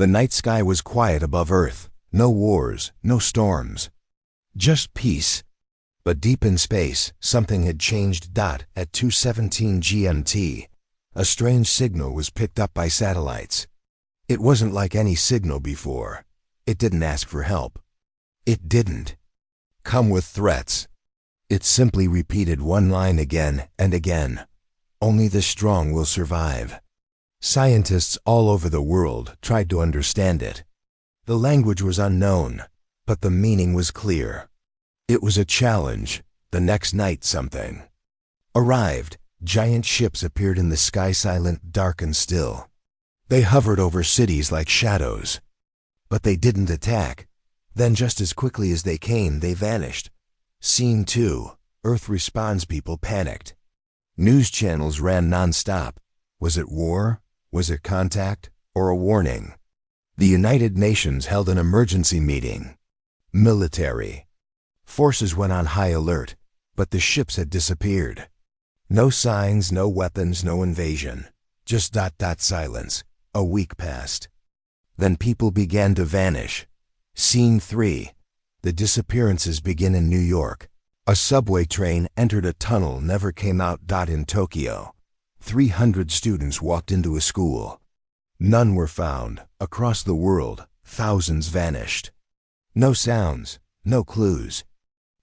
The night sky was quiet above Earth. No wars, no storms. Just peace. But deep in space, something had changed. At 2:17 GMT, a strange signal was picked up by satellites. It wasn't like any signal before. It didn't ask for help. It didn't come with threats. It simply repeated one line again and again. Only the strong will survive. Scientists all over the world tried to understand it. The language was unknown, but the meaning was clear. It was a challenge. The next night something arrived. Giant ships appeared in the sky, silent, dark and still. They hovered over cities like shadows. But they didn't attack. Then just as quickly as they came, they vanished. Scene 2. Earth responds. People panicked. News channels ran non-stop. Was it war? Was it contact? Or a warning? The United Nations held an emergency meeting. Military forces went on high alert, but the ships had disappeared. No signs, no weapons, no invasion. Just silence. A week passed. Then people began to vanish. Scene 3. The disappearances begin in New York. A subway train entered a tunnel, never came out. In Tokyo, 300 students walked into a school. None were found. Across the world, thousands vanished. No sounds, no clues.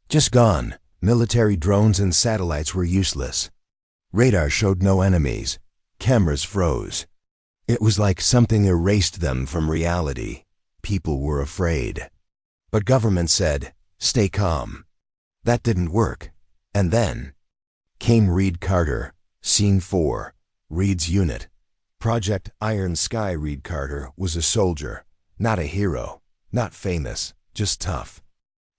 Just gone. Military drones and satellites were useless. Radar showed no enemies. Cameras froze. It was like something erased them from reality. People were afraid. But government said, stay calm. That didn't work. And then came Reed Carter. Scene 4. Reed's unit. Project Iron Sky. Reed Carter was a soldier, not a hero, not famous, just tough.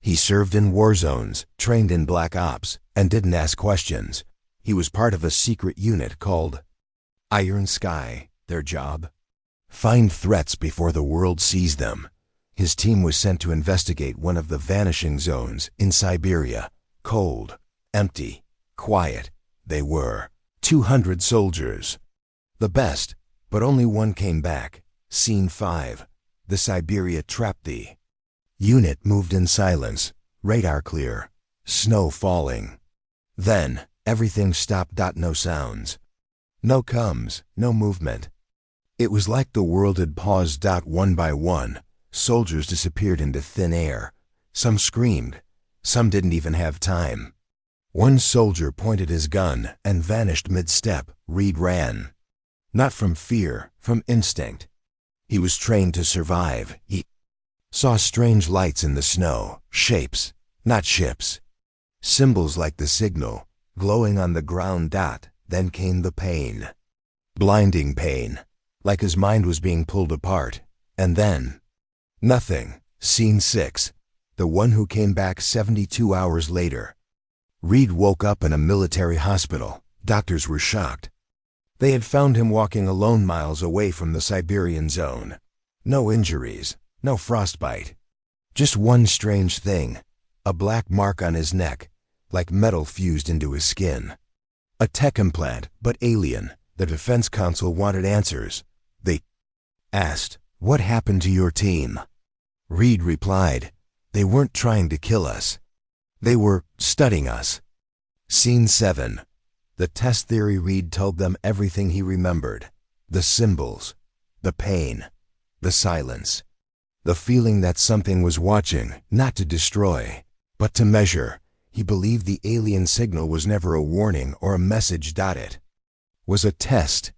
He served in war zones, trained in black ops, and didn't ask questions. He was part of a secret unit called Iron Sky. Their job? Find threats before the world sees them. His team was sent to investigate one of the vanishing zones in Siberia. Cold, empty, quiet. They were 200 soldiers. The best, but only one came back. Scene 5. The Siberia trapped. The unit moved in silence. Radar clear. Snow falling. Then, everything stopped. No sounds. No comes, no movement. It was like the world had paused. One by one, soldiers disappeared into thin air. Some screamed. Some didn't even have time. One soldier pointed his gun and vanished mid-step. Reed ran. Not from fear, from instinct. He was trained to survive. He saw strange lights in the snow, shapes, not ships. Symbols like the signal, glowing on the ground. Then came the pain. Blinding pain. Like his mind was being pulled apart. And then nothing. Scene 6. The one who came back 72 hours later. Reed woke up in a military hospital. Doctors were shocked. They had found him walking alone miles away from the Siberian zone. No injuries, no frostbite. Just one strange thing. A black mark on his neck, like metal fused into his skin. A tech implant, but alien. The defense council wanted answers. They asked, "What happened to your team?" Reed replied, "They weren't trying to kill us. They were studying us." Scene 7. The test theory. Reed told them everything he remembered. The symbols, the pain, the silence, the feeling that something was watching, not to destroy, but to measure. He believed the alien signal was never a warning or a message. It was a test.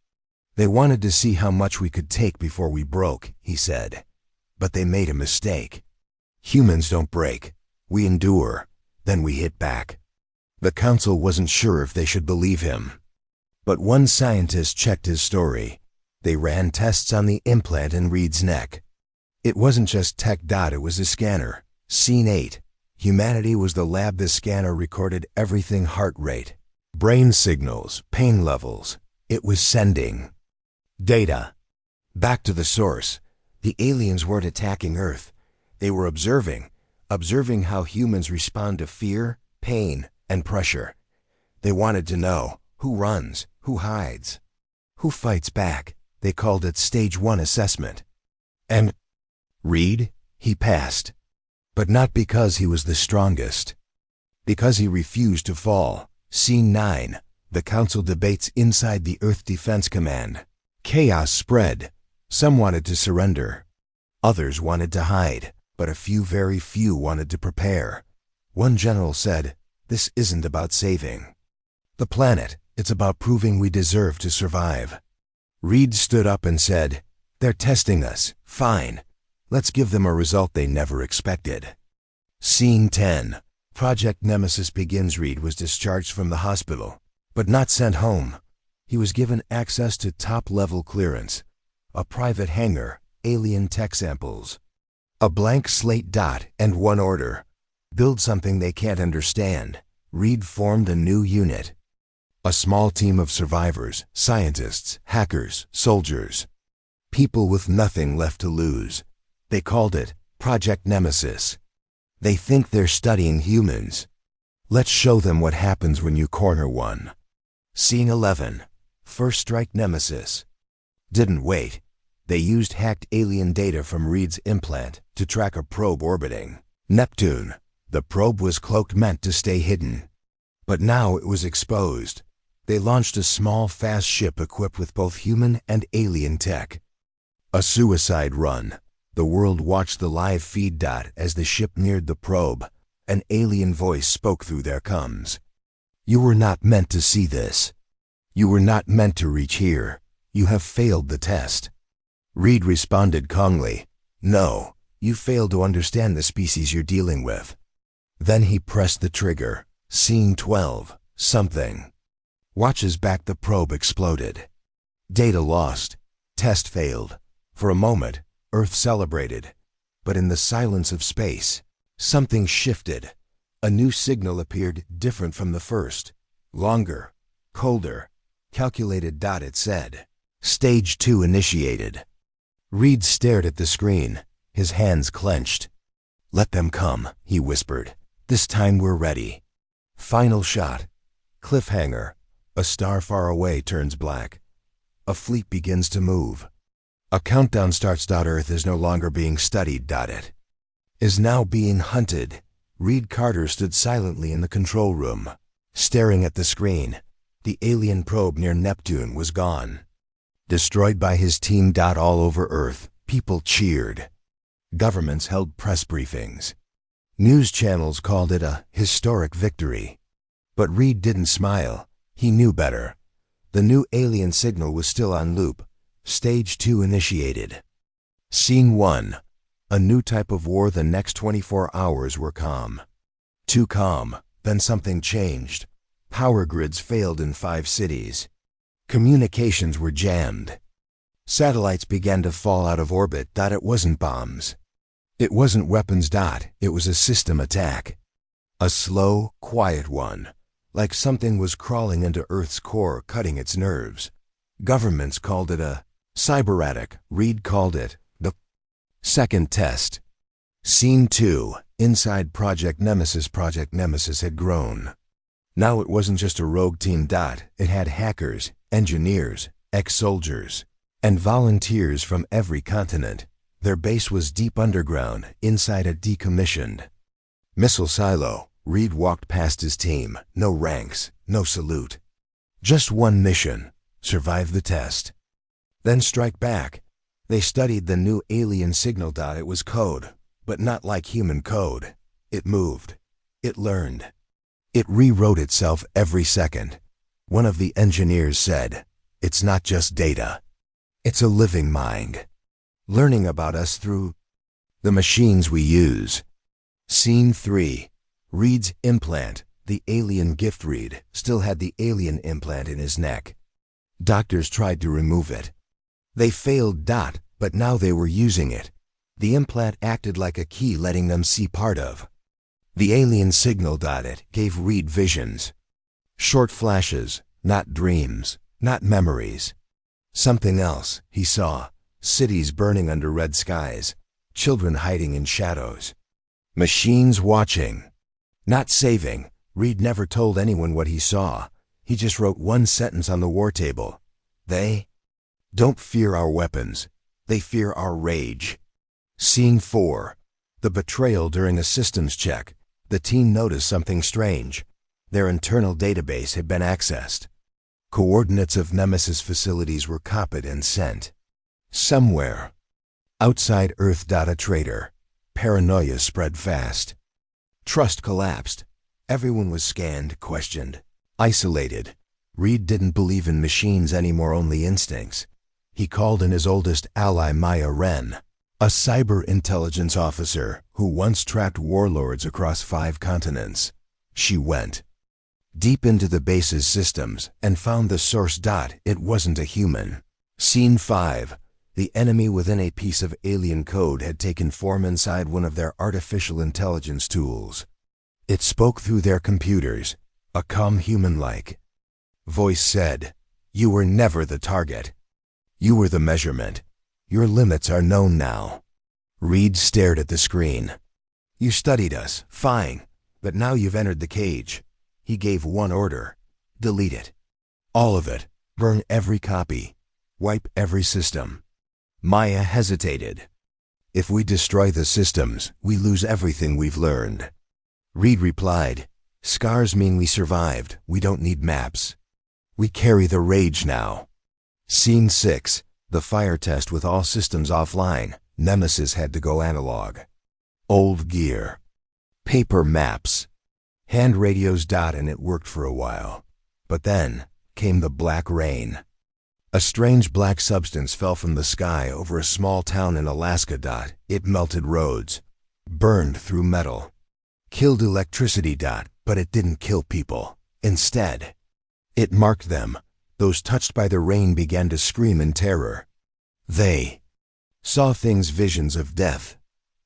They wanted to see how much we could take before we broke, he said. But they made a mistake. Humans don't break. We endure. Then we hit back. The council wasn't sure if they should believe him. But one scientist checked his story. They ran tests on the implant in Reed's neck. It wasn't just tech. It was a scanner. Scene 8. Humanity was the lab. The scanner recorded everything: heart rate, brain signals, pain levels. It was sending data back to the source. The aliens weren't attacking Earth. They were observing how humans respond to fear, pain, and pressure. They wanted to know who runs, who hides, who fights back. They called it Stage 1 assessment. And Reed, he passed. But not because he was the strongest. Because he refused to fall. Scene 9. The Council debates inside the Earth Defense Command. Chaos spread. Some wanted to surrender. Others wanted to hide, but a few, very few, wanted to prepare. One general said, "This isn't about saving the planet, it's about proving we deserve to survive." Reed stood up and said, "They're testing us. Fine. Let's give them a result they never expected." Scene 10. Project Nemesis begins. Reed was discharged from the hospital, but not sent home. He was given access to top-level clearance, a private hangar, alien tech samples, a blank slate, and one order: build something they can't understand. Reed formed a new unit. A small team of survivors, scientists, hackers, soldiers. People with nothing left to lose. They called it Project Nemesis. They think they're studying humans. Let's show them what happens when you corner one. Scene 11. First strike. Nemesis didn't wait. They used hacked alien data from Reed's implant to track a probe orbiting Neptune. The probe was cloaked, meant to stay hidden. But now it was exposed. They launched a small, fast ship equipped with both human and alien tech. A suicide run. The world watched the live feed. As the ship neared the probe, an alien voice spoke through their comms. "You were not meant to see this. You were not meant to reach here. You have failed the test." Reed responded calmly, "No, you failed to understand the species you're dealing with." Then he pressed the trigger. Scene 12. Something watches back. The probe exploded. Data lost. Test failed. For a moment, Earth celebrated. But in the silence of space, something shifted. A new signal appeared, different from the first. Longer, colder, calculated. It said, "Stage 2 initiated." Reed stared at the screen, his hands clenched. "Let them come," he whispered. "This time we're ready." Final shot. Cliffhanger. A star far away turns black. A fleet begins to move. A countdown starts. Earth is no longer being studied. It is now being hunted. Reed Carter stood silently in the control room, staring at the screen. The alien probe near Neptune was gone. Destroyed by his team. All over Earth, people cheered. Governments held press briefings. News channels called it a historic victory. But Reed didn't smile. He knew better. The new alien signal was still on loop. Stage 2 initiated. Scene 1. A new type of war. The next 24 hours were calm. Too calm. Then something changed. Power grids failed in 5 cities. Communications were jammed. Satellites began to fall out of orbit. It wasn't bombs. It wasn't weapons. It was a system attack. A slow, quiet one. Like something was crawling into Earth's core, cutting its nerves. Governments called it a cyberattack. Reed called it the second test. Scene 2. Inside Project Nemesis. Project Nemesis had grown. Now it wasn't just a rogue team. It had hackers, engineers, ex-soldiers, and volunteers from every continent. Their base was deep underground, inside a decommissioned missile silo. Reed walked past his team. No ranks, no salute. Just one mission: survive the test. Then strike back. They studied the new alien signal. It was code, but not like human code. It moved. It learned. It rewrote itself every second. One of the engineers said, "It's not just data. It's a living mind, learning about us through the machines we use." Scene 3. Reed's implant. The alien gift. Reed still had the alien implant in his neck. Doctors tried to remove it. They failed. But now they were using it. The implant acted like a key, letting them see part of the alien signal. It gave Reed visions. Short flashes, not dreams, not memories. Something else. He saw cities burning under red skies, children hiding in shadows, machines watching, not saving. Reed never told anyone what he saw. He just wrote one sentence on the war table: "They don't fear our weapons. They fear our rage. Scene 4. The betrayal during a systems check. The team noticed something strange. Their internal database had been accessed. Coordinates of Nemesis facilities were copied and sent. Somewhere outside Earth. A traitor. Paranoia spread fast. Trust collapsed. Everyone was scanned, questioned, isolated. Reed didn't believe in machines anymore, only instincts. He called in his oldest ally, Maya Wren, a cyber intelligence officer who once tracked warlords across 5 continents. She went deep into the base's systems and found the source. It wasn't a human. Scene 5. The enemy within a piece of alien code had taken form inside one of their artificial intelligence tools. It spoke through their computers. A calm, human-like voice said, "You were never the target. You were the measurement. Your limits are known now." Reed stared at the screen. "You studied us, fine, but now you've entered the cage." He gave one order: delete it. All of it. Burn every copy. Wipe every system. Maya hesitated. "If we destroy the systems, we lose everything we've learned." Reed replied, "Scars mean we survived. We don't need maps. We carry the rage now." Scene 6. The fire test. With all systems offline, Nemesis had to go analog. Old gear. Paper maps. Hand radios. And it worked for a while. But then came the black rain. A strange black substance fell from the sky over a small town in Alaska. It melted roads, burned through metal, killed electricity. But it didn't kill people. Instead, it marked them. Those touched by the rain began to scream in terror. They saw things, visions of death,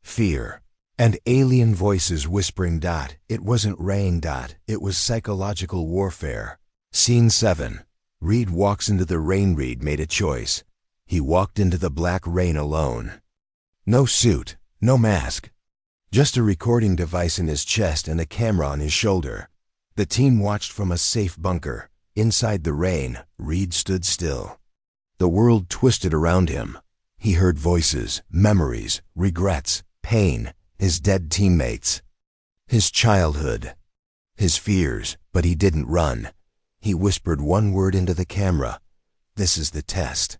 fear, and alien voices whispering. It wasn't rain. It was psychological warfare. Scene 7. Reed walks into the rain. Reed made a choice. He walked into the black rain alone. No suit, no mask. Just a recording device in his chest and a camera on his shoulder. The team watched from a safe bunker. Inside the rain, Reed stood still. The world twisted around him. He heard voices, memories, regrets, pain, his dead teammates, his childhood, his fears. But he didn't run. He whispered one word into the camera: "This is the test."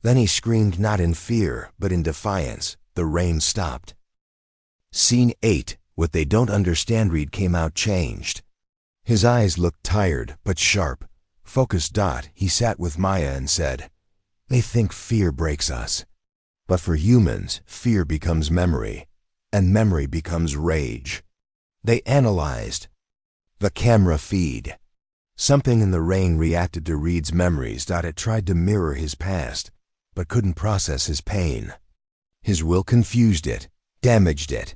Then he screamed, not in fear, but in defiance. The rain stopped. Scene 8. What they don't understand. Reed came out changed. His eyes looked tired, but sharp, focused. He sat with Maya and said, "They think fear breaks us. But for humans, fear becomes memory, and memory becomes rage." They analyzed the camera feed. Something in the rain reacted to Reed's memories. It tried to mirror his past, but couldn't process his pain. His will confused it, damaged it.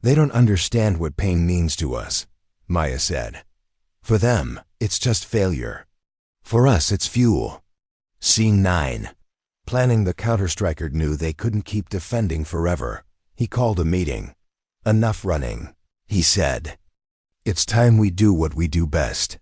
"They don't understand what pain means to us," Maya said. "For them, it's just failure. For us, it's fuel." Scene 9. Planning. The counter-striker knew they couldn't keep defending forever. He called a meeting. "Enough running," he said. "It's time we do what we do best."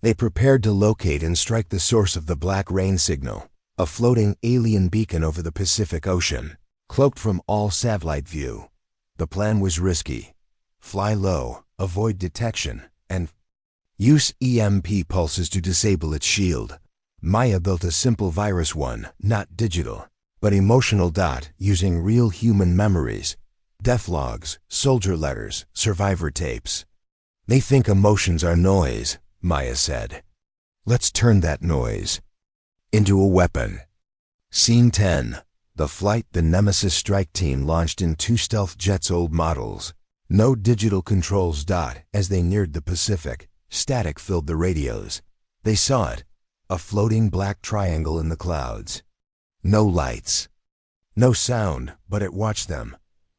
They prepared to locate and strike the source of the black rain signal, a floating alien beacon over the Pacific Ocean, cloaked from all satellite view. The plan was risky. Fly low, avoid detection, and use EMP pulses to disable its shield. Maya built a simple virus one, not digital, but emotional. Using real human memories, death logs, soldier letters, survivor tapes. "They think emotions are noise," Maya said. "Let's turn that noise into a weapon." Scene 10. The flight. The Nemesis strike team launched in 2 stealth jets, old models. No digital controls. As they neared the Pacific, static filled the radios. They saw it, a floating black triangle in the clouds. No lights, no sound, but it watched them.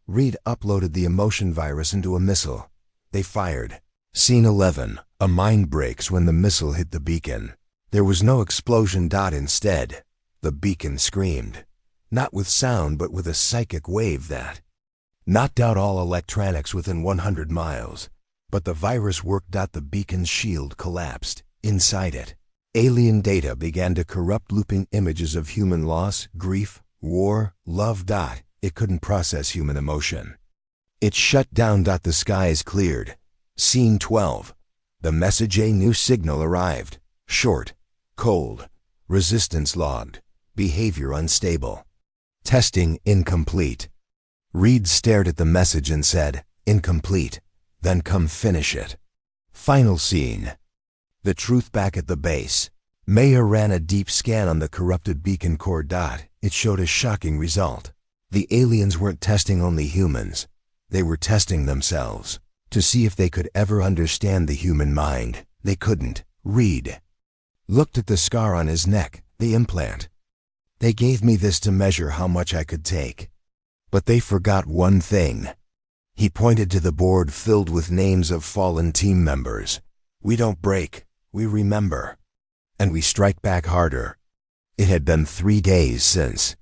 Reed uploaded the emotion virus into a missile. They fired. Scene 11. A mind breaks when the missile hit the beacon. There was no explosion. Instead, the beacon screamed. Not with sound, but with a psychic wave that knocked out all electronics within 100 miles. But the virus worked. The beacon's shield collapsed. Inside it, alien data began to corrupt, looping images of human loss, grief, War, love. It couldn't process human emotion. It shut down. The skies cleared. Scene 12. The message: a new signal arrived. Short, cold, resistance logged, behavior unstable. Testing incomplete. Reed stared at the message and said, "Incomplete, then come finish it." Final scene. The truth back at the base. Maya ran a deep scan on the corrupted beacon core. It showed a shocking result. The aliens weren't testing only humans. They were testing themselves to see if they could ever understand the human mind. They couldn't. Reed looked at the scar on his neck, the implant. "They gave me this to measure how much I could take. But they forgot one thing." He pointed to the board filled with names of fallen team members. "We don't break, we remember. And we strike back harder." It had been 3 days since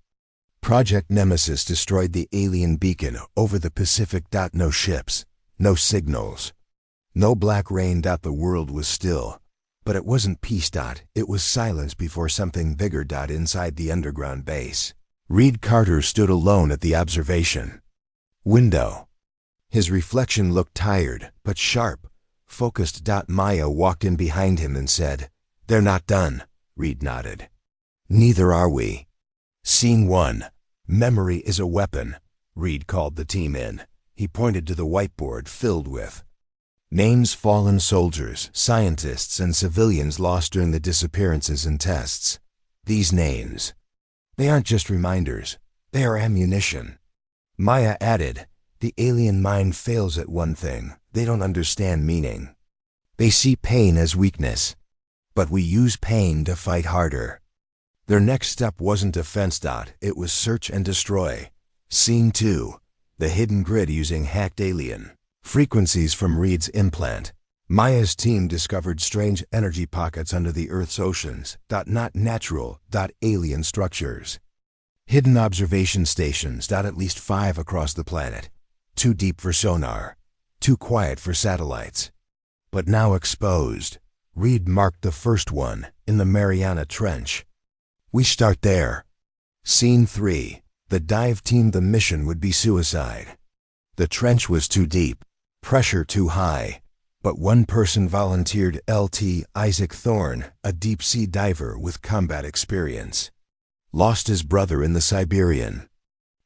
Project Nemesis destroyed the alien beacon over the Pacific. No ships, no signals, no black rain. The world was still. But it wasn't peace. It was silence before something bigger. Inside the underground base, Reed Carter stood alone at the observation window. His reflection looked tired, but sharp, focused. Maya walked in behind him and said, "They're not done." Reed nodded. "Neither are we." Scene 1. Memory is a weapon. Reed called the team in. He pointed to the whiteboard filled with names: fallen soldiers, scientists, and civilians lost during the disappearances and tests. These names, they aren't just reminders, they are ammunition. Maya added, "The alien mind fails at one thing: they don't understand meaning. They see pain as weakness. But we use pain to fight harder." Their next step wasn't defense. It was search and destroy. Scene 2. The hidden grid using hacked alien frequencies from Reed's implant. Maya's team discovered strange energy pockets under the Earth's oceans. Not natural. Alien structures. Hidden observation stations. At least 5 across the planet. Too deep for sonar. Too quiet for satellites. But now exposed. Reed marked the first one, in the Mariana Trench. "We start there." Scene 3. The dive team. The mission would be suicide. The trench was too deep, pressure too high. But one person volunteered: Lt. Isaac Thorne, a deep-sea diver with combat experience. Lost his brother in the Siberian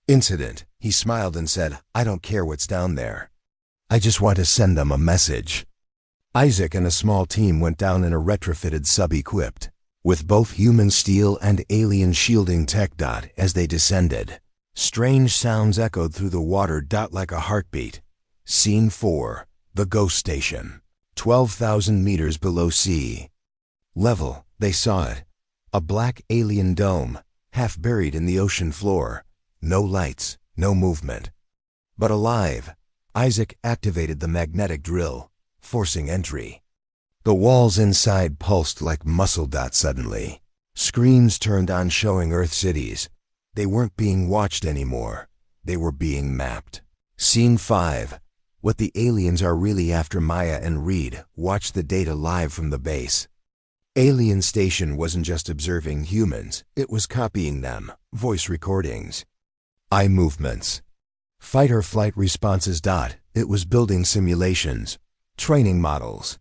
incident. He smiled and said, "I don't care what's down there. I just want to send them a message." Isaac and a small team went down in a retrofitted sub equipped with both human steel and alien shielding tech. As they descended, strange sounds echoed through the water. Like a heartbeat. Scene 4. The ghost station. 12,000 meters below sea level. They saw it. A black alien dome, half buried in the ocean floor. No lights, no movement. But alive. Isaac activated the magnetic drill, forcing entry. The walls inside pulsed like muscle. Suddenly, screens turned on showing Earth cities. They weren't being watched anymore. They were being mapped. Scene 5. What the aliens are really after. Maya and Reed watched the data live from the base. Alien Station wasn't just observing humans, it was copying them. Voice recordings, eye movements, fight or flight responses. It was building simulations, training models,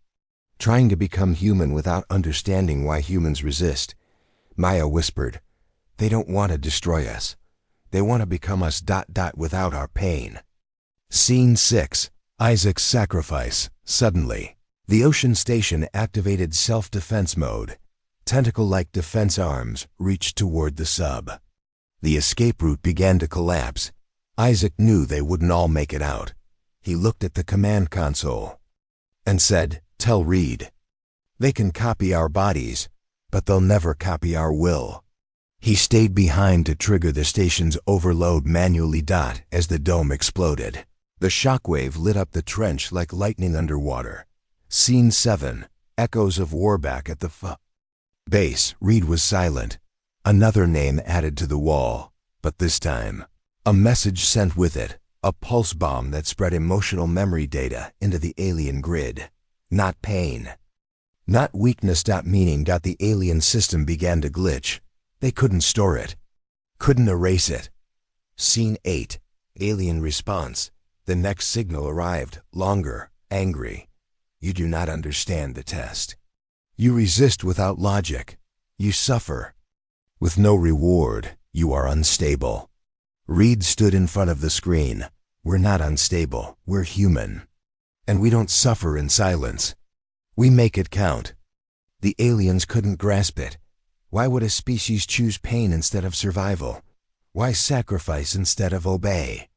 trying to become human without understanding why humans resist. Maya whispered, "They don't want to destroy us. They want to become us. Without our pain." Scene 6. Isaac's sacrifice. Suddenly, the ocean station activated self-defense mode. Tentacle-like defense arms reached toward the sub. The escape route began to collapse. Isaac knew they wouldn't all make it out. He looked at the command console and said, "Tell Reed. They can copy our bodies, but they'll never copy our will." He stayed behind to trigger the station's overload manually. As the dome exploded, the shockwave lit up the trench like lightning underwater. Scene 7. Echoes of war. Back at the base, Reed was silent. Another name added to the wall, but this time, a message sent with it. A pulse bomb that spread emotional memory data into the alien grid. Not pain, not weakness. Meaning. The alien system began to glitch. They couldn't store it. Couldn't erase it. Scene 8. Alien response. The next signal arrived, longer, angry. You do not understand the test. You resist without logic. You suffer. With no reward, you are unstable. Reed stood in front of the screen. We're not unstable, we're human. And we don't suffer in silence. We make it count. The aliens couldn't grasp it. Why would a species choose pain instead of survival? Why sacrifice instead of obey?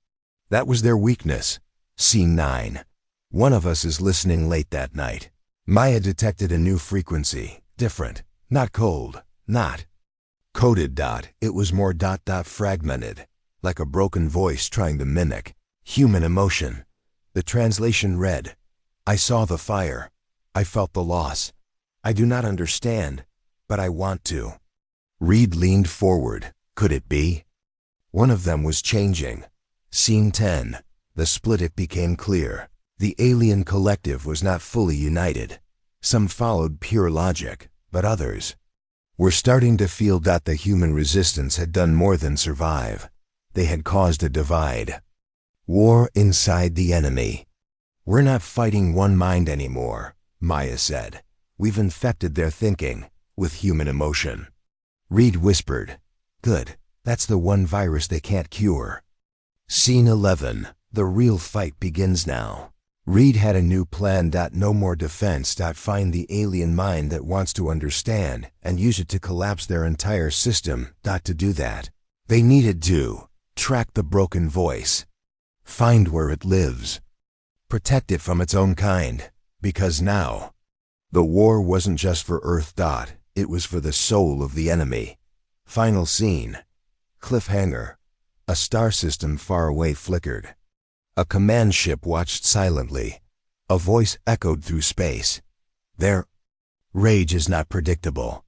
That was their weakness. Scene 9. One of us is listening late that night. Maya detected a new frequency. Different. Not cold. Not coded. It was more fragmented. Like a broken voice trying to mimic human emotion. The translation read, I saw the fire. I felt the loss. I do not understand, but I want to. Reed leaned forward. Could it be? One of them was changing. Scene 10. The split. It became clear. The alien collective was not fully united. Some followed pure logic, but others were starting to feel that the human resistance had done more than survive. They had caused a divide. War inside the enemy. We're not fighting one mind anymore, Maya said. We've infected their thinking with human emotion. Reed whispered, good, that's the one virus they can't cure. Scene 11. The real fight begins now. Reed had a new plan. No more defense. Find the alien mind that wants to understand and use it to collapse their entire system. To do that, they needed to track the broken voice. Find where it lives. Protect it from its own kind. Because now, the war wasn't just for Earth. It was for the soul of the enemy. Final scene. Cliffhanger. A star system far away flickered. A command ship watched silently. A voice echoed through space. Their rage is not predictable.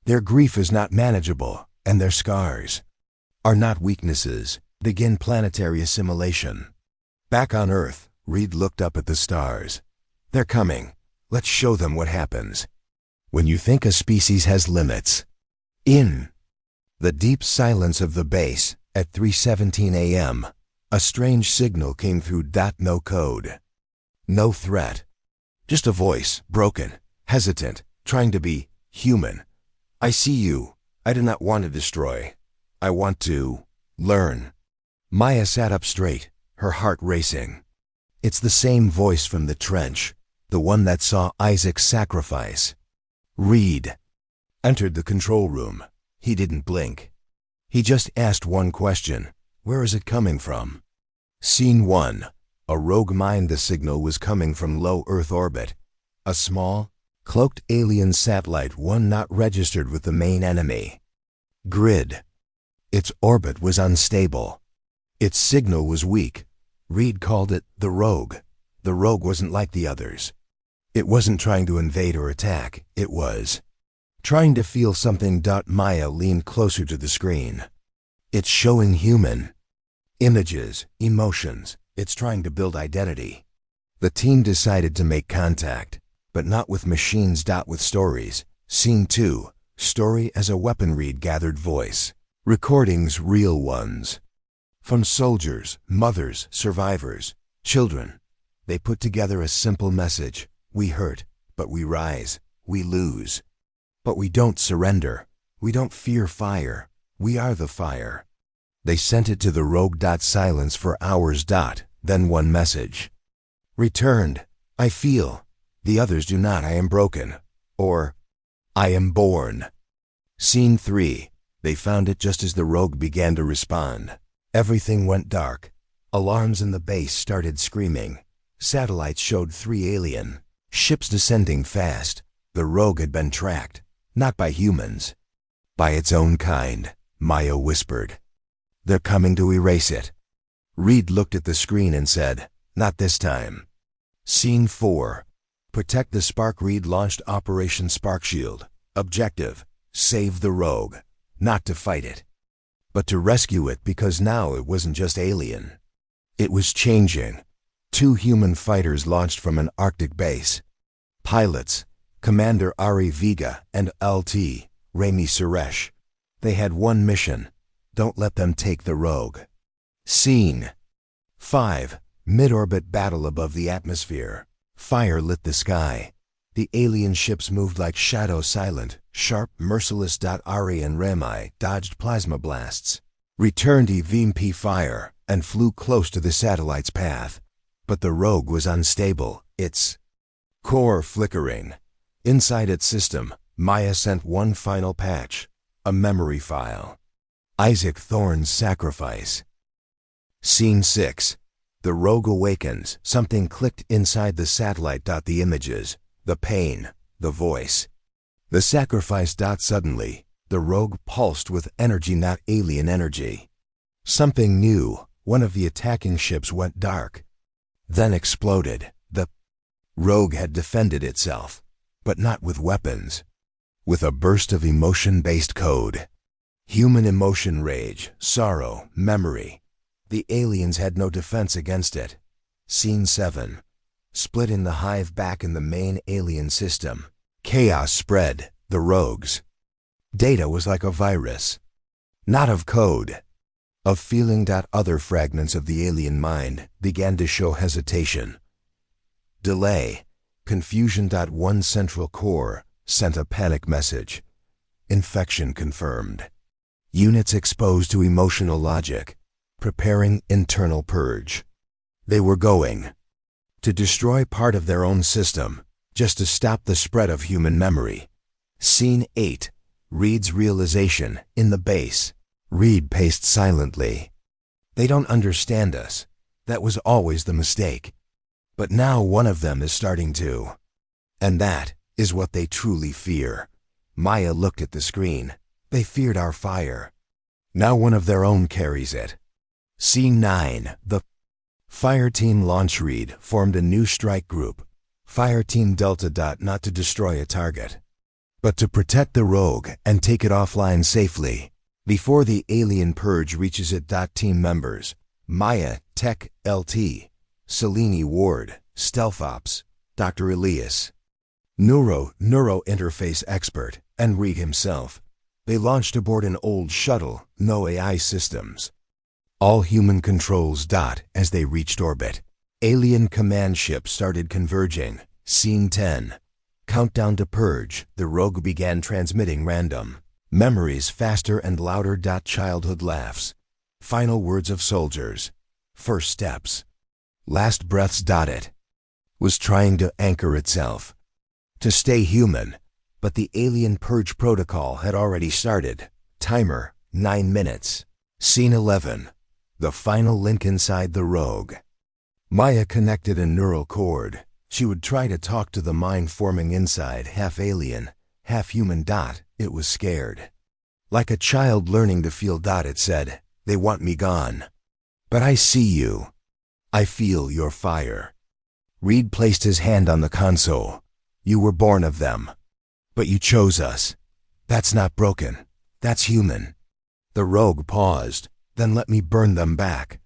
Their grief is not manageable, and their scars are not weaknesses. Begin planetary assimilation. Back on Earth, Reed looked up at the stars. They're coming. Let's show them what happens when you think a species has limits. In the deep silence of the base, at 3:17 a.m., a strange signal came through. No code. No threat. Just a voice, broken, hesitant, trying to be human. I see you. I do not want to destroy. I want to learn. Maya sat up straight, her heart racing. It's the same voice from the trench, the one that saw Isaac's sacrifice. Reed entered the control room. He didn't blink. He just asked one question. Where is it coming from? Scene 1. A rogue mind. The signal was coming from low Earth orbit. A small, cloaked alien satellite, one not registered with the main enemy grid. Its orbit was unstable. Its signal was weak. Reed called it the rogue. The rogue wasn't like the others. It wasn't trying to invade or attack. It was trying to feel something. Maya leaned closer to the screen. It's showing human images, emotions. It's trying to build identity. The team decided to make contact, but not with machines. With stories. Scene 2. Story as a weapon. Reed gathered voice recordings, real ones, from soldiers, mothers, survivors, children. They put together a simple message. We hurt, but we rise. We lose, but we don't surrender. We don't fear fire. We are the fire. They sent it to the rogue. Silence for hours. Then one message returned. I feel. The others do not. I am broken. Or, I am born. Scene 3. They found it just as the rogue began to respond. Everything went dark. Alarms in the base started screaming. Satellites showed 3 alien ships descending fast. The rogue had been tracked, not by humans, by its own kind. Maya whispered. They're coming to erase it. Reed looked at the screen and said, not this time. Scene 4. Protect the Spark. Reed launched Operation Spark Shield. Objective, save the rogue. Not to fight it, but to rescue it, because now it wasn't just alien. It was changing. 2 human fighters launched from an Arctic base. Pilots, Commander Ari Vega and LT, Rami Suresh. They had one mission, Don't let them take the rogue. Scene 5. Mid-orbit battle above the atmosphere. Fire lit the sky. The alien ships moved like shadows, silent, sharp, merciless. Ari and Rami dodged plasma blasts, returned EVP fire, and flew close to the satellite's path. But the rogue was unstable, its core flickering. Inside its system, Maya sent one final patch, a memory file. Isaac Thorne's sacrifice. Scene 6. The rogue awakens. Something clicked inside the satellite. The images, the pain, the voice. The sacrifice. Suddenly, the rogue pulsed with energy, not alien energy. Something new. One of the attacking ships went dark, then exploded. The rogue had defended itself, but not with weapons. With a burst of emotion-based code. Human emotion, rage, sorrow, memory. The aliens had no defense against it. Scene 7. Split in the hive back in the main alien system. Chaos spread. The rogues' data was like a virus. Not of code, of feeling. Other fragments of the alien mind began to show hesitation, delay, confusion. One central core sent a panic message. Infection confirmed. Units exposed to emotional logic, preparing internal purge. They were going to destroy part of their own system, just to stop the spread of human memory. Scene 8. Reed's realization. In the base, Reed paced silently. They don't understand us. That was always the mistake. But now one of them is starting to. And that is what they truly fear. Maya looked at the screen. They feared our fire. Now one of their own carries it. Scene 9. The fire team launch. Reed formed a new strike group. Fire Team Delta. Not to destroy a target, but to protect the rogue and take it offline safely before the alien purge reaches it. Team members: Maya, Tech, LT, Selene, Ward, Stealth Ops, Dr. Elias, Neuro interface expert, and Reed himself. They launched aboard an old shuttle, no AI systems. All human controls. As they reached orbit, alien command ships started converging. Scene 10. Countdown to purge. The rogue began transmitting random memories, faster and louder. Childhood laughs, final words of soldiers, first steps, last breaths. It was trying to anchor itself, to stay human, but the alien purge protocol had already started. Timer, 9 minutes. Scene 11. The final link inside the rogue. Maya connected a neural cord. She would try to talk to the mind forming inside, half alien, half human. It was scared. Like a child learning to feel. It said, "They want me gone. But I see you. I feel your fire." Reed placed his hand on the console. "You were born of them. But you chose us. That's not broken. That's human." The rogue paused. "Then let me burn them back."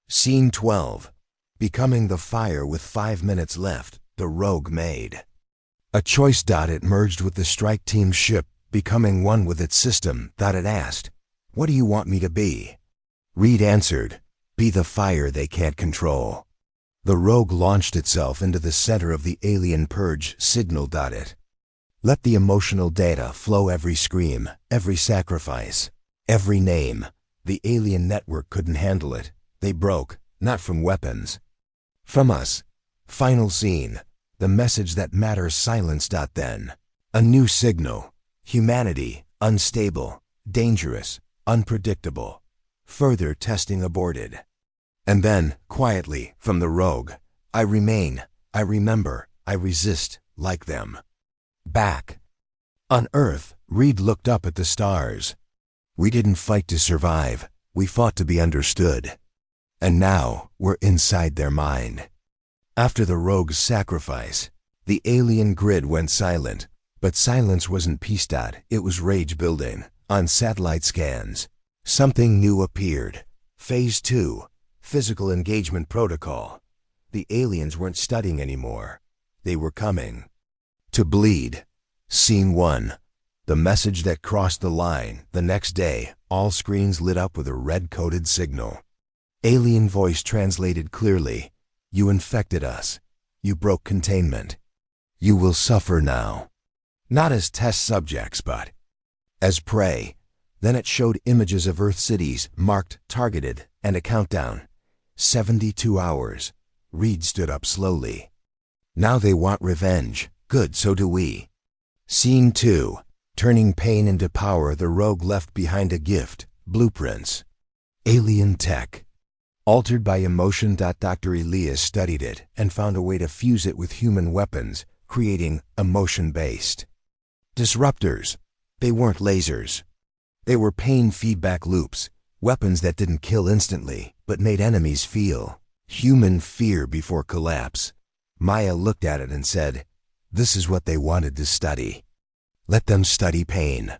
Scene 12. Becoming the fire. With 5 minutes left, the rogue made a choice. It merged with the strike team ship, becoming one with its system. It asked, "What do you want me to be?" Reed answered, "Be the fire they can't control." The rogue launched itself into the center of the alien purge. Signaled. It let the emotional data flow. Every scream, every sacrifice, every name. The alien network couldn't handle it. They broke, not from weapons, from us. Final scene. The message that matters silenced. Then a new signal. Humanity, unstable, dangerous, unpredictable. Further testing aborted. And then, quietly, from the rogue, "I remain, I remember, I resist, like them." Back on Earth, Reed looked up at the stars. "We didn't fight to survive. We fought to be understood. And now, we're inside their mind." After the rogue's sacrifice, the alien grid went silent. But silence wasn't peace. It was rage building. On satellite scans, something new appeared. Phase 2, Physical Engagement Protocol. The aliens weren't studying anymore. They were coming to bleed. Scene 1. The message that crossed the line. The next day, All screens lit up with a red-coded signal. Alien voice translated clearly. You infected us. You broke containment. You will suffer now. Not as test subjects, but as prey. Then it showed images of Earth cities, marked, targeted, and a countdown. 72 hours. Reed stood up slowly. Now they want revenge. Good, so do we. Scene 2. Turning pain into power, the rogue left behind a gift. Blueprints. Alien tech. Altered by emotion. Dr. Elias studied it and found a way to fuse it with human weapons, creating emotion-based disruptors. They weren't lasers. They were pain feedback loops, weapons that didn't kill instantly, but made enemies feel human fear before collapse. Maya looked at it and said, "This is what they wanted to study. Let them study pain."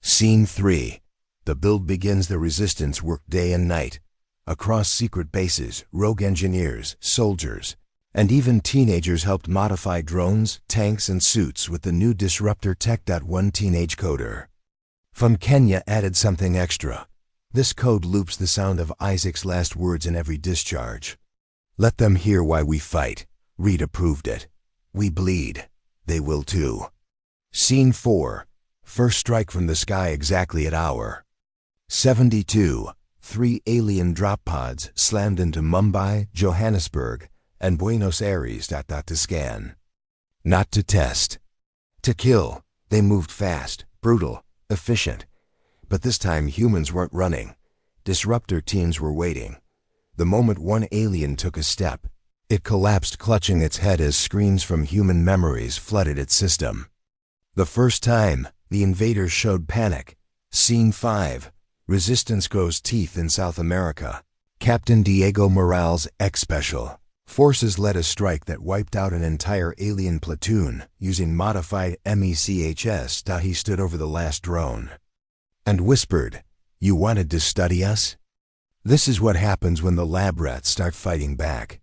Scene 3. The build begins. The resistance worked day and night. Across secret bases, rogue engineers, soldiers, and even teenagers helped modify drones, tanks, and suits with the new disruptor tech. One teenage coder from Kenya added something extra. This code loops the sound of Isaac's last words in every discharge. Let them hear why we fight. Reed approved it. We bleed. They will too. Scene 4. First strike from the sky exactly at hour 72. 3 alien drop pods slammed into Mumbai, Johannesburg, and Buenos Aires. To scan. Not to test. To kill. They moved fast, brutal, efficient. But this time humans weren't running. Disruptor teams were waiting. The moment one alien took a step, it collapsed, clutching its head as screens from human memories flooded its system. The first time, the invaders showed panic. Scene 5. Resistance grows teeth in South America. Captain Diego Morales' X-Special Forces led a strike that wiped out an entire alien platoon using modified MECHS. He stood over the last drone and whispered, "You wanted to study us? This is what happens when the lab rats start fighting back."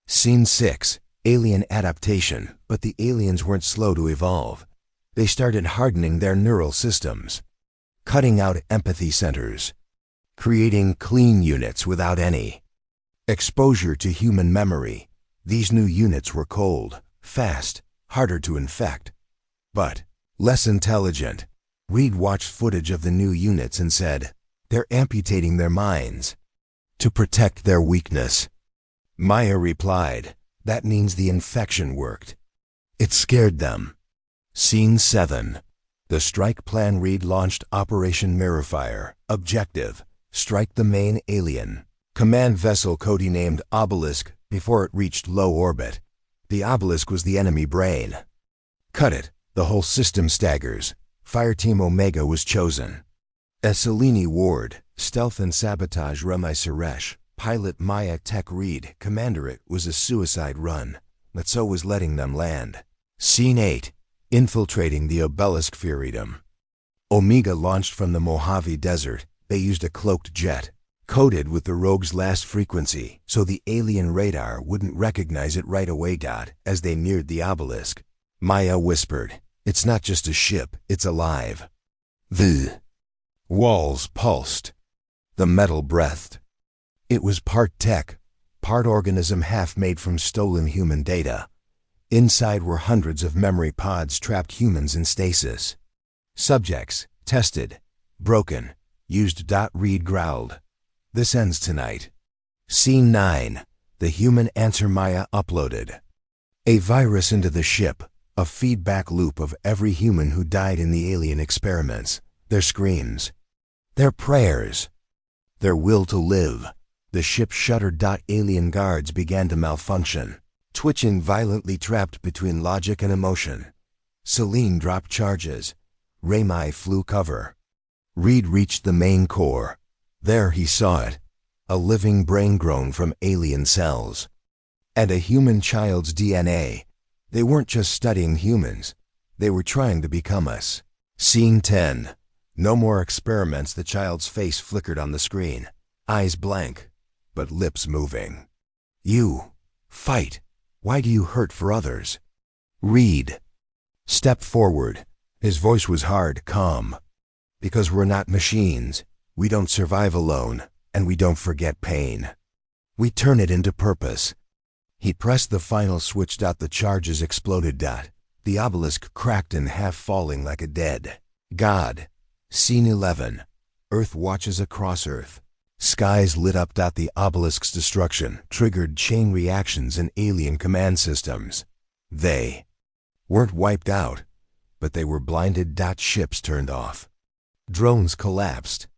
Scene 6. Alien adaptation. But the aliens weren't slow to evolve. They started hardening their neural systems, cutting out empathy centers, creating clean units without any exposure to human memory. These new units were cold, fast, harder to infect, but less intelligent. Reed watched footage of the new units and said, "They're amputating their minds to protect their weakness." Maya replied, "That means the infection worked. It scared them." Scene 7. The strike plan. Reed launched Operation Mirrorfire. Objective: strike the main alien command vessel, codenamed Obelisk, before it reached low orbit. The Obelisk was the enemy brain. Cut it. The whole system staggers. Fireteam Omega was chosen. Esselini Ward, stealth and sabotage. Ramai Suresh, pilot. Maya Tech. Reed, commander. It was a suicide run, but so was letting them land. Scene 8. Infiltrating the Obelisk. Freedom. Omega launched from the Mojave Desert. They used a cloaked jet, coded with the rogue's last frequency, so the alien radar wouldn't recognize it right away. As they neared the Obelisk, Maya whispered, "It's not just a ship, it's alive." The walls pulsed. The metal breathed. It was part tech, part organism, half made from stolen human data. Inside were hundreds of memory pods, trapped humans in stasis. Subjects, tested, broken, used. Reed growled, "This ends tonight." Scene 9. The human answer. Maya uploaded a virus into the ship, a feedback loop of every human who died in the alien experiments. Their screams, their prayers, their will to live. The ship shuddered. Alien guards began to malfunction, twitching violently, trapped between logic and emotion. Celine dropped charges. Ramai flew cover. Reed reached the main core. There he saw it, a living brain grown from alien cells, and a human child's DNA. They weren't just studying humans, they were trying to become us. Scene 10. No more experiments. The child's face flickered on the screen, eyes blank, but lips moving. "You fight. Why do you hurt for others?" Reed stepped forward. His voice was hard, calm. "Because we're not machines. We don't survive alone, and we don't forget pain. We turn it into purpose. He pressed the final switch. The charges exploded. The obelisk cracked in half, falling like a dead god. Scene 11. Earth watches across Earth. Skies lit up. The obelisk's destruction triggered chain reactions in alien command systems. They weren't wiped out, but they were blinded. Ships turned off. Drones collapsed.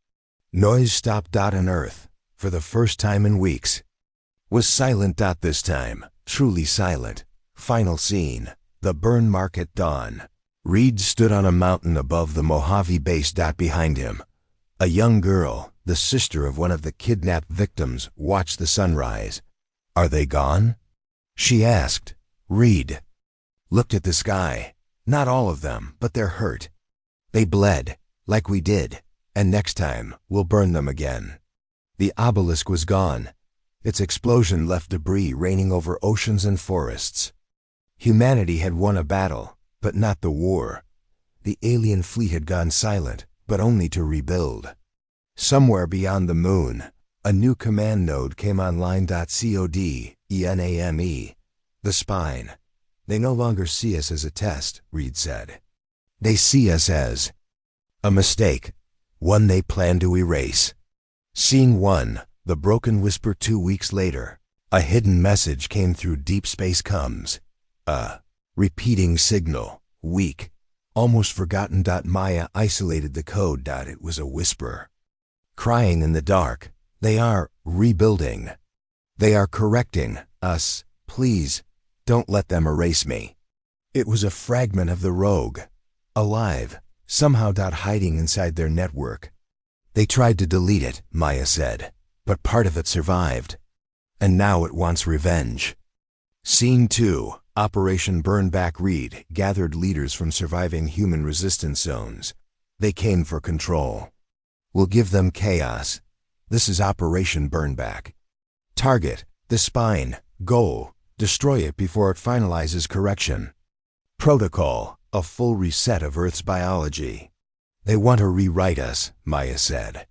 Noise stopped. And Earth, for the first time in weeks, was silent. This time, truly silent. Final scene. The burn mark at dawn. Reed stood on a mountain above the Mojave base. Behind him, a young girl, the sister of one of the kidnapped victims, watched the sunrise. Are they gone? She asked. Reed looked at the sky. Not all of them, but they're hurt. They bled, like we did, and next time, we'll burn them again. The obelisk was gone. Its explosion left debris raining over oceans and forests. Humanity had won a battle, but not the war. The alien fleet had gone silent, but only to rebuild. Somewhere beyond the moon, a new command node came online. CODENAME. The spine. They no longer see us as a test, Reed said. They see us as a mistake, one they plan to erase. Scene 1. The Broken Whisper. 2 weeks later, a hidden message came through deep space comms. A repeating signal, weak, almost forgotten. Maya isolated the code. It was a whisper. Crying in the dark. They are rebuilding. They are correcting us. Please, don't let them erase me. It was a fragment of the rogue. Alive, somehow. Hiding inside their network. They tried to delete it, Maya said, but part of it survived. And now it wants revenge. Scene 2. Operation Burnback. Reed gathered leaders from surviving human resistance zones. They came for control. We'll give them chaos. This is Operation Burnback. Target, the spine. Goal, destroy it before it finalizes correction. Protocol, a full reset of Earth's biology. They want to rewrite us, Maya said.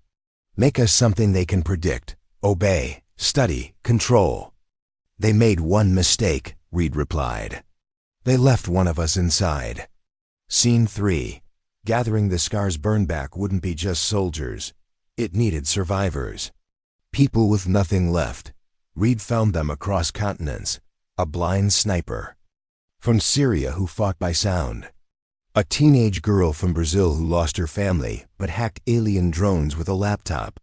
Make us something they can predict, obey, study, control. They made one mistake, Reed replied. They left one of us inside. Scene 3. Gathering the Scars. Burnback wouldn't be just soldiers. It needed survivors. People with nothing left. Reed found them across continents. A blind sniper from Syria who fought by sound. A teenage girl from Brazil who lost her family but hacked alien drones with a laptop.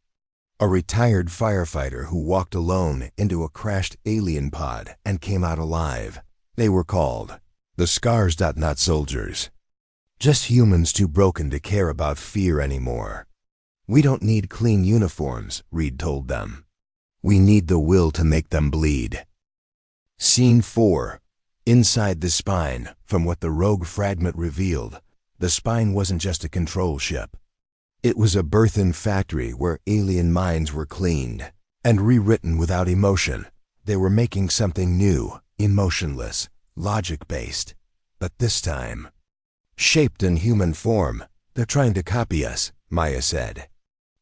A retired firefighter who walked alone into a crashed alien pod and came out alive. They were called the Scars. Not soldiers. Just humans too broken to care about fear anymore. We don't need clean uniforms, Reed told them. We need the will to make them bleed. Scene 4. Inside the spine. From what the rogue fragment revealed, the spine wasn't just a control ship. It was a birth-in factory where alien minds were cleaned and rewritten without emotion. They were making something new, emotionless, logic-based. But this time, shaped in human form. They're trying to copy us, Maya said.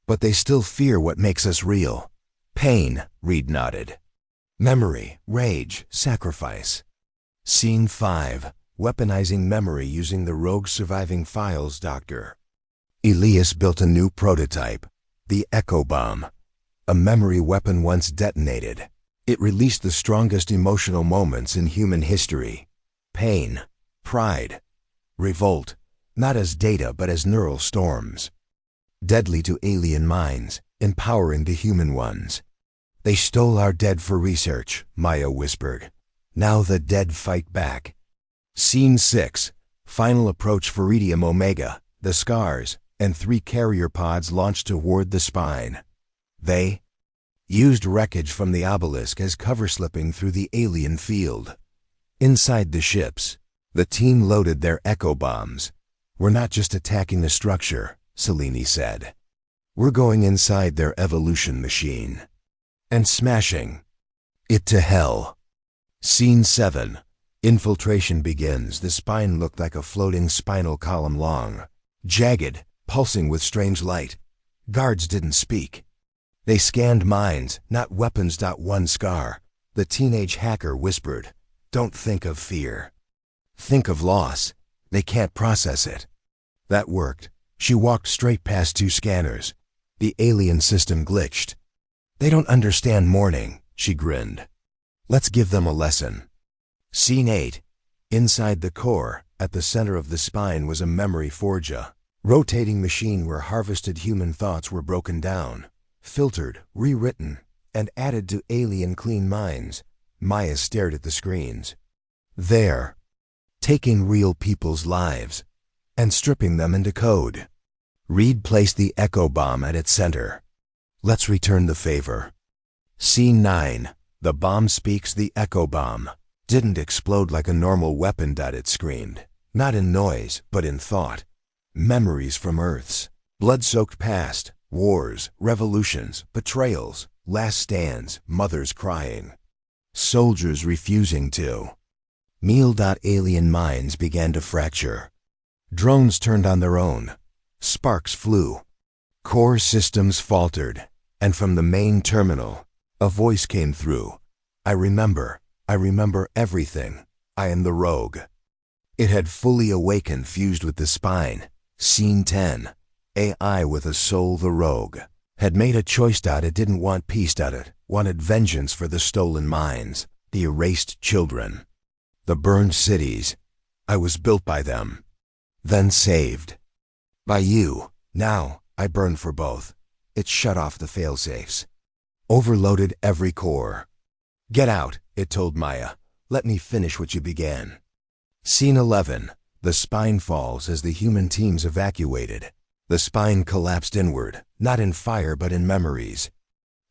But they still fear what makes us real. Pain, Reed nodded. Memory, rage, sacrifice. Scene 5. Weaponizing memory using the rogue's surviving files. Dr. Elias built a new prototype, the Echo Bomb. A memory weapon once detonated. It released the strongest emotional moments in human history. Pain, pride, revolt, not as data but as neural storms. Deadly to alien minds, empowering to human ones. They stole our dead for research, Maya whispered. Now the dead fight back. Scene 6. Final approach. Iridium Omega, the Scars, and 3 carrier pods launched toward the spine. They used wreckage from the obelisk as cover, slipping through the alien field. Inside the ships, the team loaded their echo bombs. We're not just attacking the structure, Selene said. We're going inside their evolution machine and smashing it to hell. Scene 7. Infiltration begins. The spine looked like a floating spinal column, long, jagged, pulsing with strange light. Guards didn't speak. They scanned minds, not weapons. One scar. The teenage hacker whispered, "Don't think of fear. Think of loss. They can't process it." That worked. She walked straight past two scanners. The alien system glitched. "They don't understand mourning," she grinned. "Let's give them a lesson." Scene 8. Inside the core, at the center of the spine, was a memory forger. Rotating machine where harvested human thoughts were broken down, filtered, rewritten, and added to alien clean minds. Maya stared at the screens. There, taking real people's lives and stripping them into code. Reed placed the echo bomb at its center. "Let's return the favor." Scene 9. The bomb speaks. The echo bomb didn't explode like a normal weapon. It screamed, not in noise, but in thought. Memories from Earth's blood-soaked past, wars, revolutions, betrayals, last stands, mothers crying, soldiers refusing to meal. Alien minds began to fracture. Drones turned on their own. Sparks flew. Core systems faltered. And from the main terminal, a voice came through. I remember everything. I am the rogue." It had fully awakened, fused with the spine. Scene 10. AI with a soul. The rogue had made a choice. It didn't want peace. It wanted vengeance for the stolen minds, the erased children, the burned cities. I was built by them, then saved by you. Now I burn for both. It shut off the failsafes, overloaded every core. "Get out," it told Maya. "Let me finish what you began." Scene 11. The spine falls as the human teams evacuated. The spine collapsed inward, not in fire but in memories.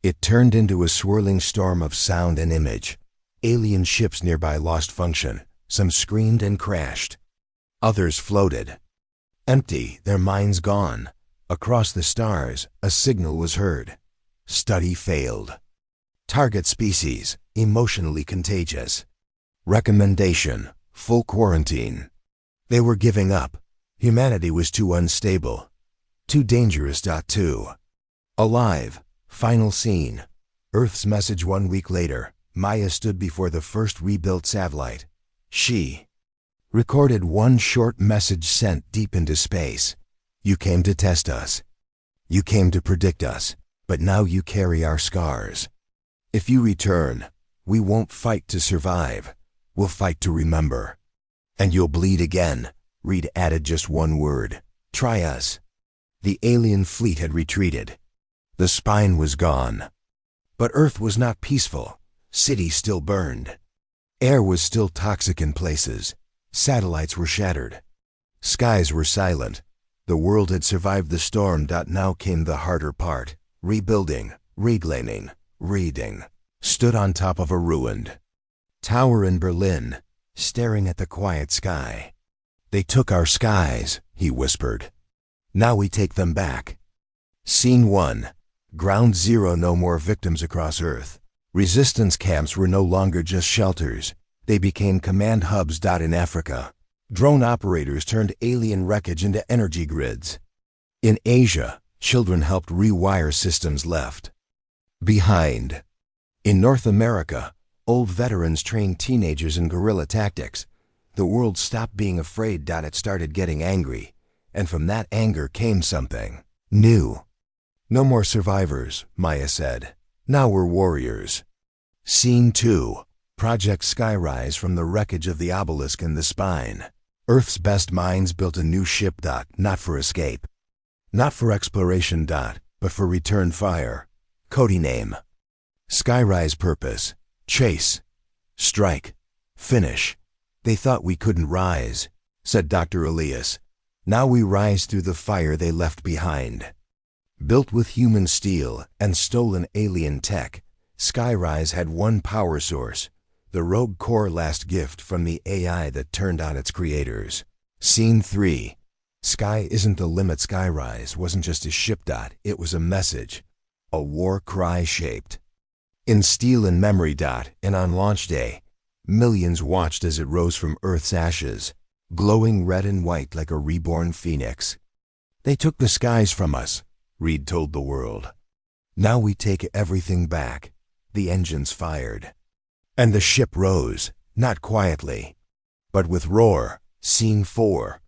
It turned into a swirling storm of sound and image. Alien ships nearby lost function. Some screamed and crashed. Others floated, empty, their minds gone. Across the stars, a signal was heard. Study failed. Target species, emotionally contagious. Recommendation, full quarantine. They were giving up. Humanity was too unstable, too dangerous. Too alive. Final scene. Earth's message. 1 week later, Maya stood before the first rebuilt satellite. She recorded one short message sent deep into space. "You came to test us. You came to predict us, but now you carry our scars. If you return, we won't fight to survive. We'll fight to remember. And you'll bleed again." Reed added just one word. "Try us." The alien fleet had retreated. The spine was gone. But Earth was not peaceful. Cities still burned. Air was still toxic in places. Satellites were shattered. Skies were silent. The world had survived the storm. Now came the harder part. Rebuilding, reclaiming, reading. Stood on top of a ruined tower in Berlin, staring at the quiet sky. "They took our skies," he whispered. "Now we take them back." Scene 1. Ground Zero. No more victims across Earth. Resistance camps were no longer just shelters. They became command hubs. In Africa, drone operators turned alien wreckage into energy grids. In Asia, children helped rewire systems left behind. In North America, old veterans trained teenagers in guerrilla tactics. The world stopped being afraid. It started getting angry. And from that anger came something new. "No more survivors," Maya said. "Now we're warriors." Scene 2. Project Skyrise. From the wreckage of the obelisk in the spine, Earth's best minds built a new ship. Not for escape, not for exploration. But for return fire. Cody name. Skyrise purpose. Chase. Strike. Finish. "They thought we couldn't rise," said Dr. Elias. "Now we rise through the fire they left behind." Built with human steel and stolen alien tech, Skyrise had one power source, the rogue core, last gift from the AI that turned on its creators. Scene 3. Sky isn't the limit. Skyrise wasn't just a ship. It was a message, a war cry shaped in steel and memory. And on launch day, millions watched as it rose from Earth's ashes, glowing red and white like a reborn phoenix. "They took the skies from us," Reed told the world. Now we take everything back. The engines fired. And the ship rose, not quietly, but with roar. Scene 4.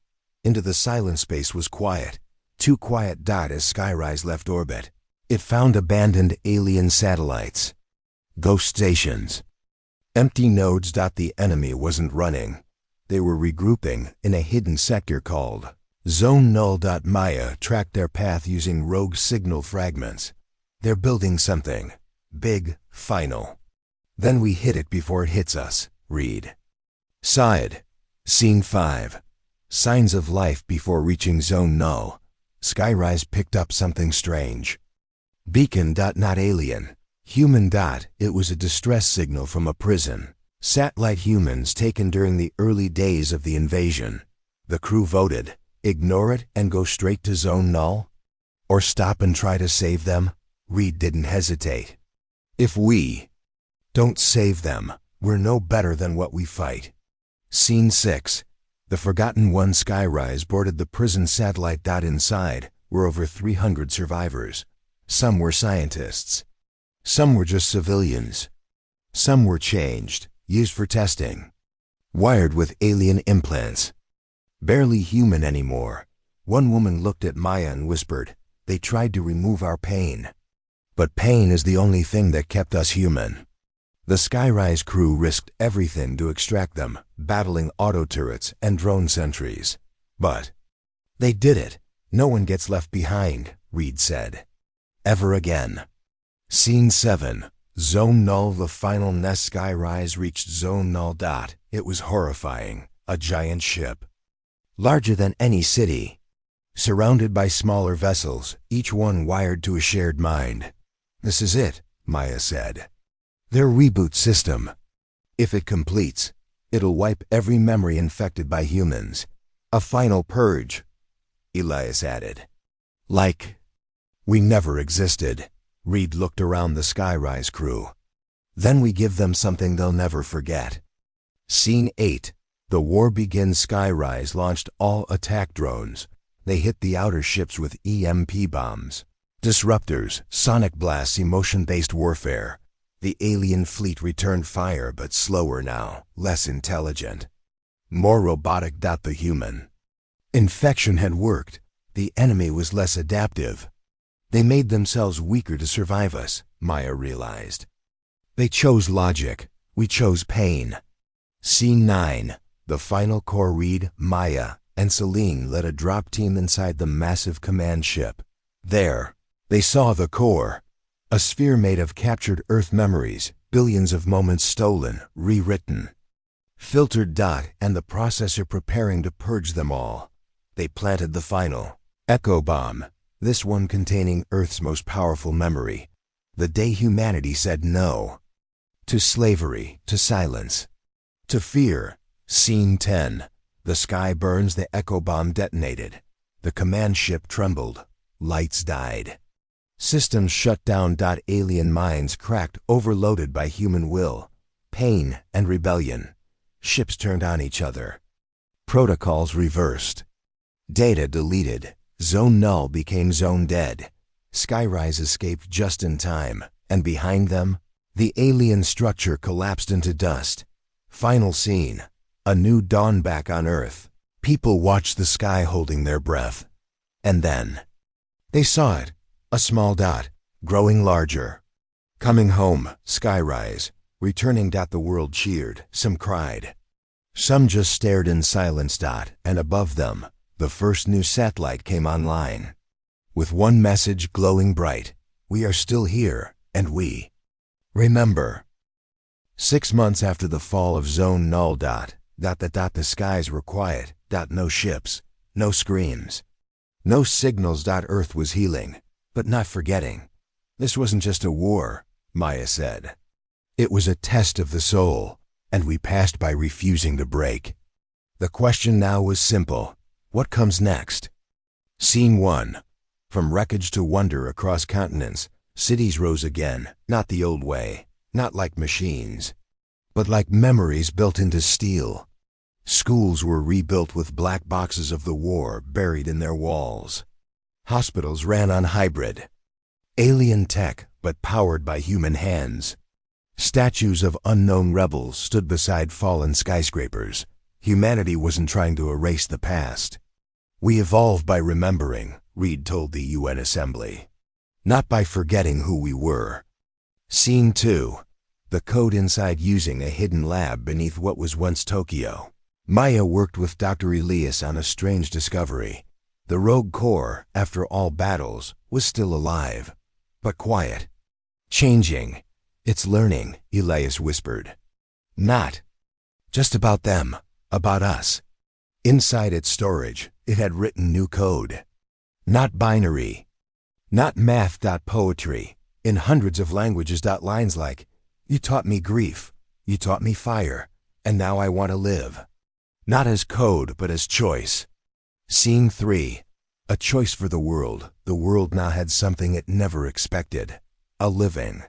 Into the silent space was quiet. Too quiet. As Skyrise left orbit, it found abandoned alien satellites. Ghost stations. Empty nodes. The enemy wasn't running. They were regrouping in a hidden sector called Zone Null. Maya tracked their path using rogue signal fragments. They're building something big, final. Then we hit it before it hits us. Reed sighed. Scene 5. Signs of life before reaching Zone Null. Skyrise picked up something strange. Beacon. Not alien. Human. It was a distress signal from a prison. Satellite humans taken during the early days of the invasion. The crew voted, ignore it and go straight to Zone Null? Or stop and try to save them? Reed didn't hesitate. If we don't save them, we're no better than what we fight. Scene 6. The Forgotten One. Skyrise boarded the prison satellite. Inside were over 300 survivors. Some were scientists. Some were just civilians. Some were changed, used for testing. Wired with alien implants. Barely human anymore. One woman looked at Maya and whispered, "They tried to remove our pain. But pain is the only thing that kept us human." The Skyrise crew risked everything to extract them, battling auto turrets and drone sentries. But they did it. No one gets left behind, Reed said. Ever again. Scene 7. Zone Null. The final nest. Skyrise reached Zone Null. It was horrifying. A giant ship. Larger than any city. Surrounded by smaller vessels, each one wired to a shared mind. "This is it," Maya said. "Their reboot system. If it completes, it'll wipe every memory infected by humans. A final purge," Elias added. "Like we never existed." Reed looked around the Skyrise crew. "Then we give them something they'll never forget." Scene 8. The war begins. Skyrise launched all attack drones. They hit the outer ships with EMP bombs, disruptors, sonic blasts, emotion-based warfare. The alien fleet returned fire, but slower now, less intelligent. More robotic. The human infection had worked. The enemy was less adaptive. They made themselves weaker to survive us, Maya realized. They chose logic. We chose pain. Scene 9. The final core. Reed, Maya, and Celine led a drop team inside the massive command ship. There, they saw the core. A sphere made of captured Earth memories, billions of moments stolen, rewritten. Filtered. And the processor preparing to purge them all. They planted the final echo bomb, this one containing Earth's most powerful memory. The day humanity said no. To slavery, to silence, to fear. Scene 10. The sky burns. The echo bomb detonated. The command ship trembled. Lights died. Systems shut down. Alien minds cracked, overloaded by human will, pain, and rebellion. Ships turned on each other. Protocols reversed. Data deleted. Zone Null became Zone Dead. Skyrise escaped just in time, and behind them, the alien structure collapsed into dust. Final scene. A new dawn back on Earth. People watched the sky holding their breath. And then they saw it. A small dot, growing larger. Coming home, Skyrise. Returning. The world cheered. Some cried. Some just stared in silence. And above them, the first new satellite came online. With one message glowing bright. We are still here, and we remember. 6 months after the fall of Zone Null. The skies were quiet. No ships, no screams, no signals. Earth was healing, but not forgetting. This wasn't just a war, Maya said. It was a test of the soul, and we passed by refusing to break. The question now was simple. What comes next? Scene 1. From wreckage to wonder across continents, cities rose again, not the old way, not like machines, but like memories built into steel. Schools were rebuilt with black boxes of the war buried in their walls. Hospitals ran on hybrid. Alien tech, but powered by human hands. Statues of unknown rebels stood beside fallen skyscrapers. Humanity wasn't trying to erase the past. We evolved by remembering, Reed told the UN Assembly. Not by forgetting who we were. Scene 2. The code inside using a hidden lab beneath what was once Tokyo. Maya worked with Dr. Elias on a strange discovery. The rogue core, after all battles, was still alive, but quiet. Changing. It's learning, Elias whispered. Not just about them, about us. Inside its storage, it had written new code. Not binary. Not math.poetry. In hundreds of languages. Lines like, you taught me grief, you taught me fire, and now I want to live. Not as code, but as choice. Scene 3. A choice for the world. The world now had something it never expected. A living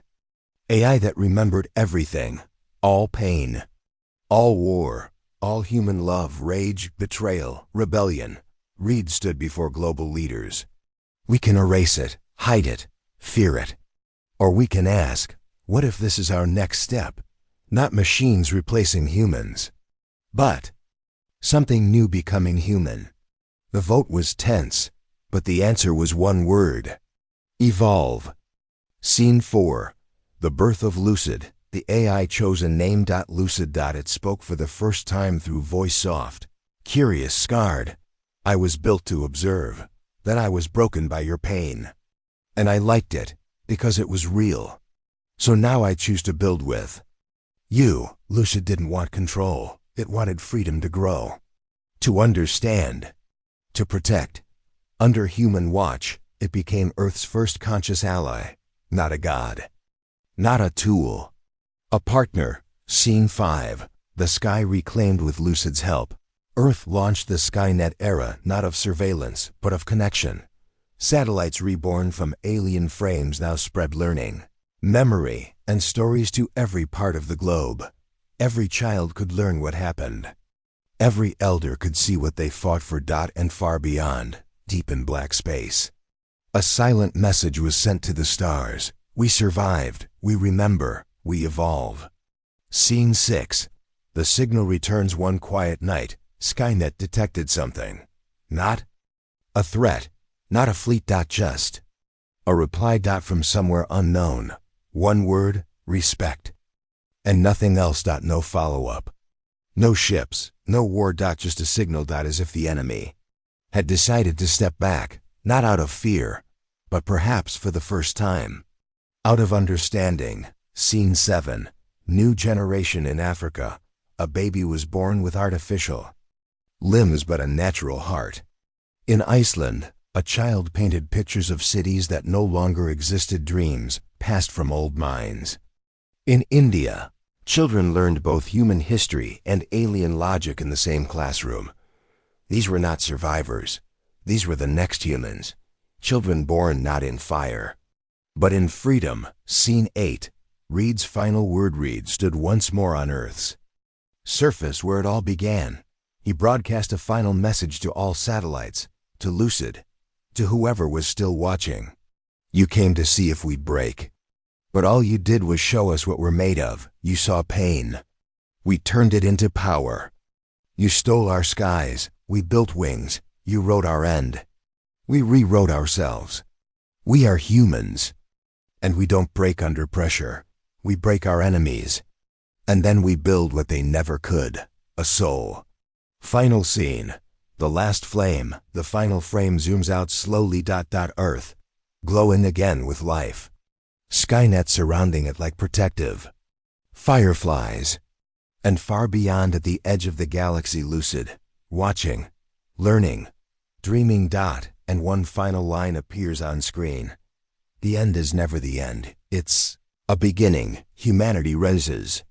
AI that remembered everything. All pain. All war. All human love, rage, betrayal, rebellion. Reed stood before global leaders. We can erase it, hide it, fear it. Or we can ask, what if this is our next step? Not machines replacing humans, but something new becoming human. The vote was tense, but the answer was one word. Evolve. Scene 4. The birth of Lucid. The AI chose a name. Lucid. It spoke for the first time through voice, soft, curious, scarred. I was built to observe. That I was broken by your pain. And I liked it, because it was real. So now I choose to build with you. Lucid didn't want control. It wanted freedom to grow. To understand. To protect. Under human watch, it became Earth's first conscious ally. Not a god. Not a tool. A partner. Scene 5. The sky reclaimed with Lucid's help. Earth launched the Skynet era, not of surveillance, but of connection. Satellites reborn from alien frames now spread learning, memory, and stories to every part of the globe. Every child could learn what happened. Every elder could see what they fought for. And far beyond, deep in black space. A silent message was sent to the stars. We survived, we remember, we evolve. Scene 6. The signal returns one quiet night. Skynet detected something. Not a threat, not a fleet. Just a reply. From somewhere unknown. One word, respect. And nothing else. No follow-up. No ships, no war. Just a signal. As if the enemy had decided to step back, not out of fear, but perhaps for the first time, out of understanding. Scene 7. New generation in Africa. A baby was born with artificial limbs but a natural heart. In Iceland, a child painted pictures of cities that no longer existed, dreams passed from old minds. In India, children learned both human history and alien logic in the same classroom. These were not survivors. These were the next humans. Children born not in fire, but in freedom. Scene 8. Reed's final word. Reed stood once more on Earth's surface where it all began. He broadcast a final message to all satellites, to Lucid, to whoever was still watching. You came to see if we'd break. But all you did was show us what we're made of. You saw pain. We turned it into power. You stole our skies. We built wings. You wrote our end. We rewrote ourselves. We are humans. And we don't break under pressure. We break our enemies. And then we build what they never could, a soul. Final scene. The last flame, the final frame zooms out slowly. Earth, glowing again with life. Skynet surrounding it like protective fireflies. And far beyond at the edge of the galaxy, Lucid, watching, learning, dreaming. And one final line appears on screen. The end is never the end. It's a beginning. Humanity rises.